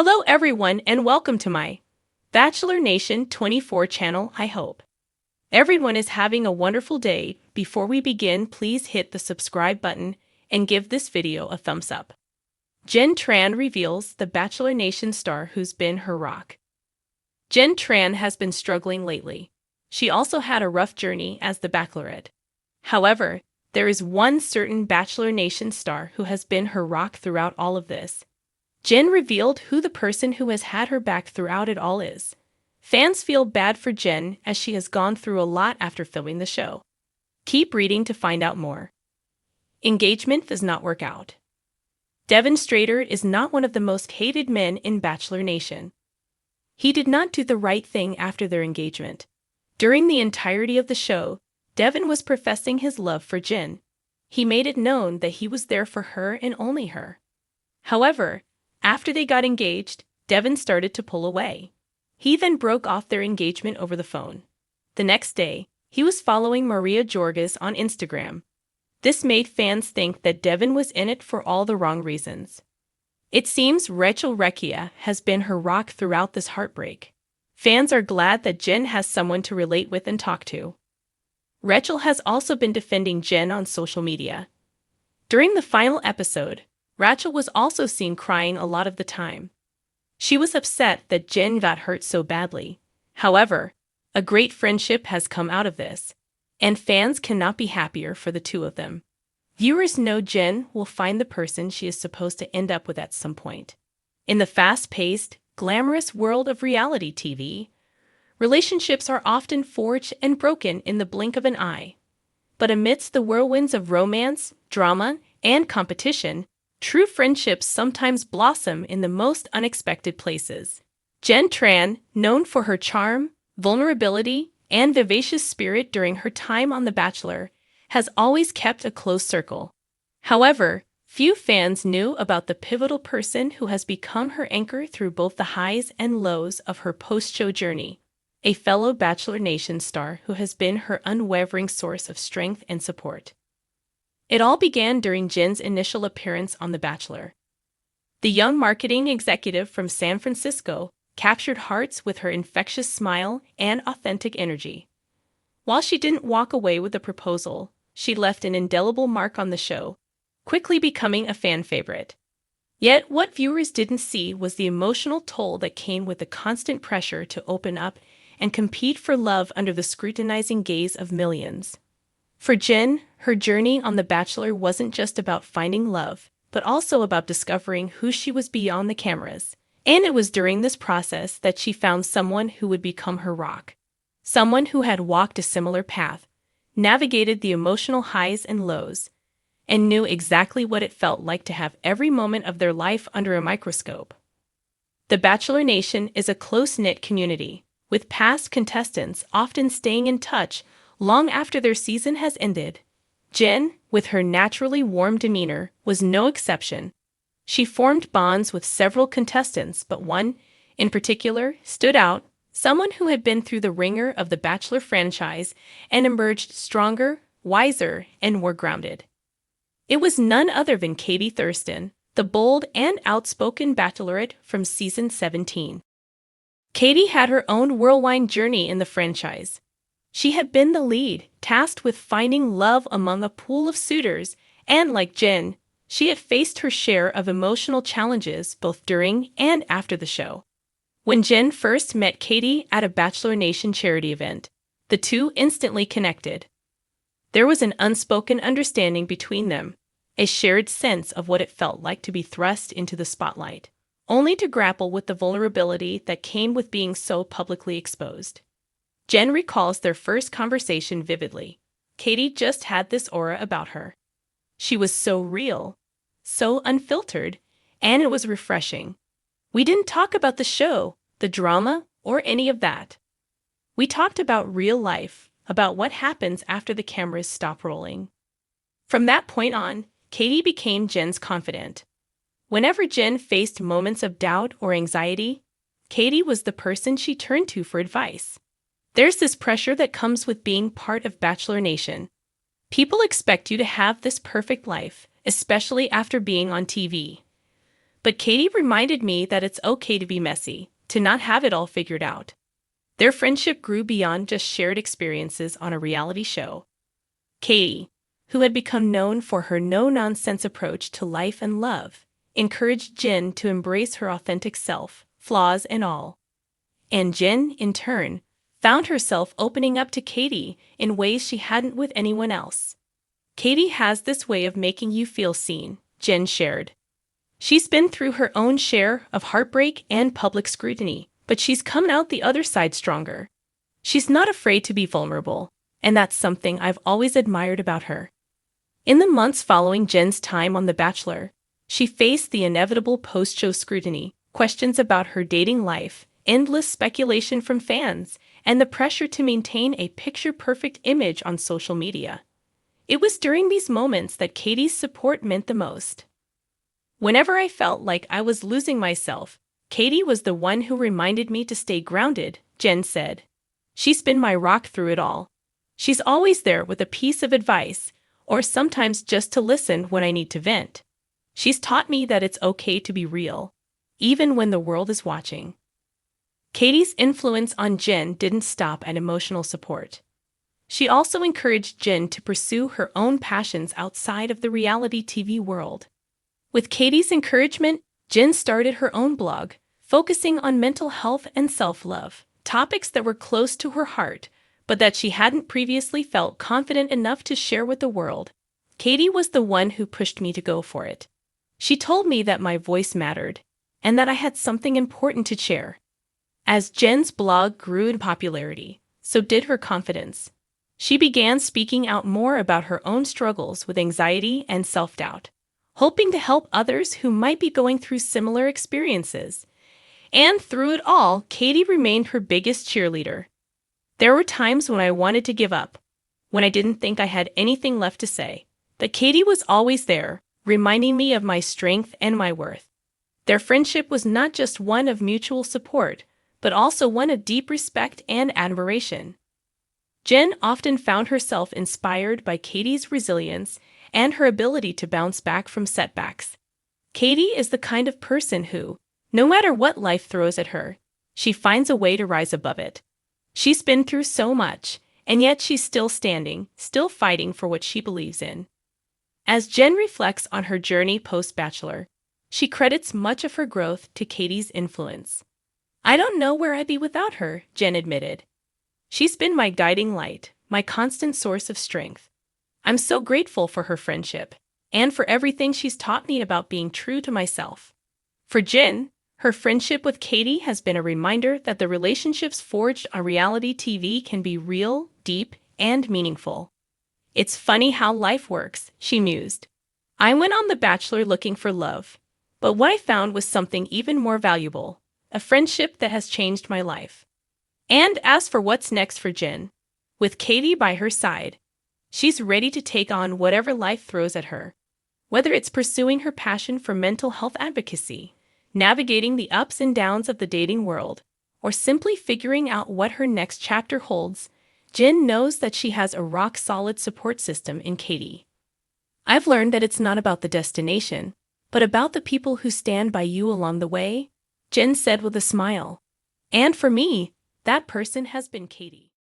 Hello everyone and welcome to my Bachelor Nation 24 channel. I hope everyone is having a wonderful day. Before we begin, please hit the subscribe button and give this video a thumbs up. Tran reveals the Bachelor Nation star who's been her rock. Tran has been struggling lately. She also had a rough journey as the Bachelorette. However, there is one certain Bachelor Nation star who has been her rock throughout all of this. Jenn revealed who the person who has had her back throughout it all is. Fans feel bad for Jenn as she has gone through a lot after filming the show. Keep reading to find out more. Engagement does not work out. Devon Strader is not one of the most hated men in Bachelor Nation. He did not do the right thing after their engagement. During the entirety of the show, Devon was professing his love for Jenn. He made it known that he was there for her and only her. However, after they got engaged, Devon started to pull away. He then broke off their engagement over the phone. The next day, he was following Maria Jorges on Instagram. This made fans think that Devon was in it for all the wrong reasons. It seems Rachel Recchia has been her rock throughout this heartbreak. Fans are glad that Jenn has someone to relate with and talk to. Rachel has also been defending Jenn on social media. During the final episode, Rachel was also seen crying a lot of the time. She was upset that Jenn got hurt so badly. However, a great friendship has come out of this, and fans cannot be happier for the two of them. Viewers know Jenn will find the person she is supposed to end up with at some point. In the fast-paced, glamorous world of reality TV, relationships are often forged and broken in the blink of an eye. But amidst the whirlwinds of romance, drama, and competition, true friendships sometimes blossom in the most unexpected places. Tran, known for her charm, vulnerability, and vivacious spirit during her time on The Bachelor, has always kept a close circle. However, few fans knew about the pivotal person who has become her anchor through both the highs and lows of her post-show journey, a fellow Bachelor Nation star who has been her unwavering source of strength and support. It all began during Jenn's initial appearance on The Bachelor. The young marketing executive from San Francisco captured hearts with her infectious smile and authentic energy. While she didn't walk away with the proposal, she left an indelible mark on the show, quickly becoming a fan favorite. Yet what viewers didn't see was the emotional toll that came with the constant pressure to open up and compete for love under the scrutinizing gaze of millions. For Jenn, her journey on The Bachelor wasn't just about finding love, but also about discovering who she was beyond the cameras. And it was during this process that she found someone who would become her rock. Someone who had walked a similar path, navigated the emotional highs and lows, and knew exactly what it felt like to have every moment of their life under a microscope. The Bachelor Nation is a close-knit community, with past contestants often staying in touch long after their season has ended. Jenn, with her naturally warm demeanor, was no exception. She formed bonds with several contestants, but one, in particular, stood out, someone who had been through the ringer of the Bachelor franchise and emerged stronger, wiser, and more grounded. It was none other than Katie Thurston, the bold and outspoken Bachelorette from season 17. Katie had her own whirlwind journey in the franchise. She had been the lead, tasked with finding love among a pool of suitors, and like Jenn, she had faced her share of emotional challenges both during and after the show. When Jenn first met Katie at a Bachelor Nation charity event, the two instantly connected. There was an unspoken understanding between them, a shared sense of what it felt like to be thrust into the spotlight, only to grapple with the vulnerability that came with being so publicly exposed. Jenn recalls their first conversation vividly. Katie just had this aura about her. She was so real, so unfiltered, and it was refreshing. We didn't talk about the show, the drama, or any of that. We talked about real life, about what happens after the cameras stop rolling. From that point on, Katie became Jenn's confidant. Whenever Jenn faced moments of doubt or anxiety, Katie was the person she turned to for advice. There's this pressure that comes with being part of Bachelor Nation. People expect you to have this perfect life, especially after being on TV. But Katie reminded me that it's okay to be messy, to not have it all figured out. Their friendship grew beyond just shared experiences on a reality show. Katie, who had become known for her no-nonsense approach to life and love, encouraged Jenn to embrace her authentic self, flaws and all. And Jenn, in turn, found herself opening up to Katie in ways she hadn't with anyone else. Katie has this way of making you feel seen, Jenn shared. She's been through her own share of heartbreak and public scrutiny, but she's come out the other side stronger. She's not afraid to be vulnerable, and that's something I've always admired about her. In the months following Jenn's time on The Bachelor, she faced the inevitable post-show scrutiny, questions about her dating life, endless speculation from fans, and the pressure to maintain a picture-perfect image on social media. It was during these moments that Katie's support meant the most. Whenever I felt like I was losing myself, Katie was the one who reminded me to stay grounded, Jenn said. She's been my rock through it all. She's always there with a piece of advice, or sometimes just to listen when I need to vent. She's taught me that it's okay to be real, even when the world is watching. Katie's influence on Jenn didn't stop at emotional support. She also encouraged Jenn to pursue her own passions outside of the reality TV world. With Katie's encouragement, Jenn started her own blog, focusing on mental health and self-love, topics that were close to her heart, but that she hadn't previously felt confident enough to share with the world. Katie was the one who pushed me to go for it. She told me that my voice mattered, and that I had something important to share. As Jenn's blog grew in popularity, so did her confidence. She began speaking out more about her own struggles with anxiety and self-doubt, hoping to help others who might be going through similar experiences. And through it all, Katie remained her biggest cheerleader. There were times when I wanted to give up, when I didn't think I had anything left to say. But Katie was always there, reminding me of my strength and my worth. Their friendship was not just one of mutual support, but also one of deep respect and admiration. Jenn often found herself inspired by Katie's resilience and her ability to bounce back from setbacks. Katie is the kind of person who, no matter what life throws at her, she finds a way to rise above it. She's been through so much, and yet she's still standing, still fighting for what she believes in. As Jenn reflects on her journey post-Bachelor, she credits much of her growth to Katie's influence. "I don't know where I'd be without her," Jenn admitted. "She's been my guiding light, my constant source of strength. I'm so grateful for her friendship, and for everything she's taught me about being true to myself." For Jenn, her friendship with Katie has been a reminder that the relationships forged on reality TV can be real, deep, and meaningful. "It's funny how life works," she mused. "I went on The Bachelor looking for love, but what I found was something even more valuable, a friendship that has changed my life." And as for what's next for Jenn, with Katie by her side, she's ready to take on whatever life throws at her. Whether it's pursuing her passion for mental health advocacy, navigating the ups and downs of the dating world, or simply figuring out what her next chapter holds, Jenn knows that she has a rock-solid support system in Katie. "I've learned that it's not about the destination, but about the people who stand by you along the way," Jenn said with a smile. "And for me, that person has been Katie."